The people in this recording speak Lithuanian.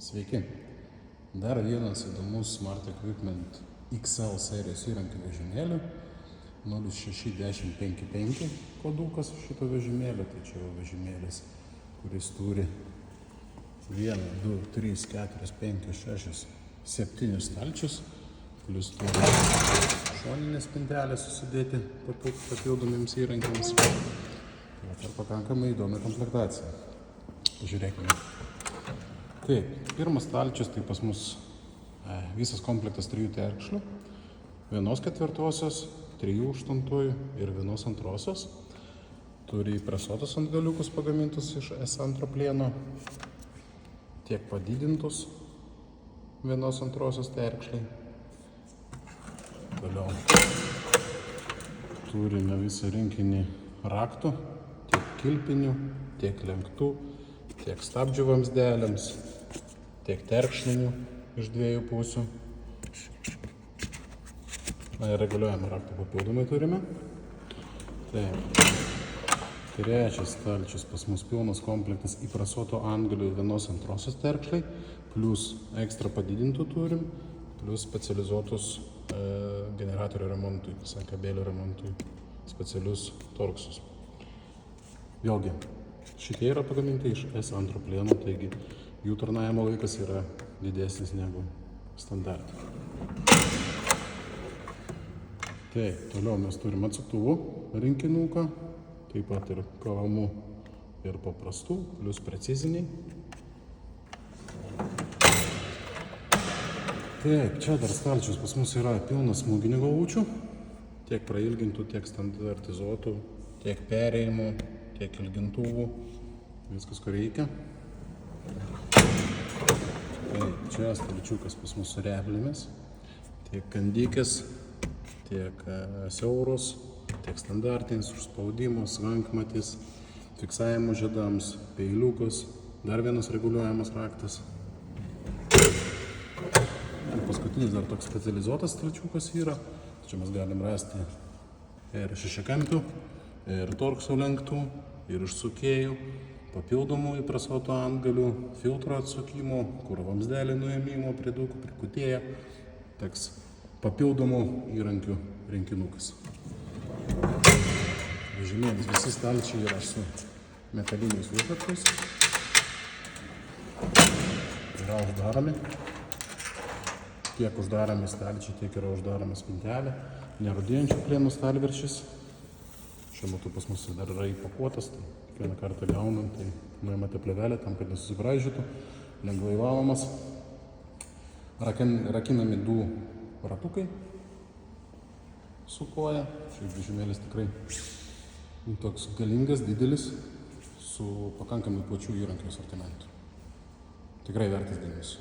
Sveiki. Dar vienas įdomus Smart Equipment XL serijos įrankių vežimėlių 06155 kodukas šito vežimėlio. Tai čia jau vežimėlis, kuris turi 1, 2, 3, 4, 5, 6, 7 stalčius, plus turi šoninės spintelės susidėti papildomiems įrankiams. Tai pakankamai įdomi komplektacija. Pažiūrėkime. Taip, pirmas stalčius tai pas mus visas komplektas 3 terkšlių, 1/4, 3 aštuntųjų ir 1/2. Turi presuotus antgaliukus pagamintus iš S2 plieno, tiek padidintus 1/2 terkšliai. Toliau turime visą rinkinį raktų, tiek kilpinių, tiek lenktų, tiek stabdžių vamzdeliams, tiek terkšlinių iš 2 pusių. Reguliuojamą raktą papildomai turime. Taip. Trečias stalčius pas mus pilnas komplektas įpresuotų antgalių 1/2 terkšliai, plus ekstra padidintų turim, plus specializuotus generatorių remontui, kabelio remontui, specialius torksus. Vėlgi, šitie yra pagaminti iš S2 plieno, taigi jų tarnavimo laikas yra didesnis negu standartai. Taip, toliau mes turime atsuktuvų rinkinuką, taip pat ir KVM ir paprastų, plus preciziniai. Taip, čia dar stalčius pas mus yra pilnas smūginių galvučių, tiek prailgintų, tiek standartizuotų, tiek perėjimų, tiek ilgintuvų, viskas ko reikia. Taip, čia stalčiukas pas mus su replėmis, tiek kandikis, tiek siaurus, tiek standartinis užspaudimas, rankmatis, fiksavimo žiedams, peiliukas, dar vienas reguliuojamas raktas. Ir paskutinis dar toks specializuotas stalčiukas yra. Čia mes galim rasti ir šešiakampių, ir torksų lenktų, ir išsukėjų, papildomų įpresuotų antgalių, filtro atsukimo, kur vamzdelį nuėmimo prie dūkų prikutėja. Toks papildomų įrankių rinkinukas. Vežimėlis visi stalčiai yra su metaliniais užraktais. Yra uždaromi. Tiek uždaromi stalčiai, tiek yra uždaroma spintelė. Nerūdėjančių plienų stalviršis. Šiuo metu pas mus dar yra įpakuotas, tai kiekvieną kartą gaunant, tai nuimate plėvelę tam, kad nesusibraižytų, lengvai valomas. Rakinami 2 ratukai su koja. Šiaip vežimėlis tikrai toks galingas, didelis, su pakankamai plačių įrankių asortimentu. Tikrai vertas dėmesio.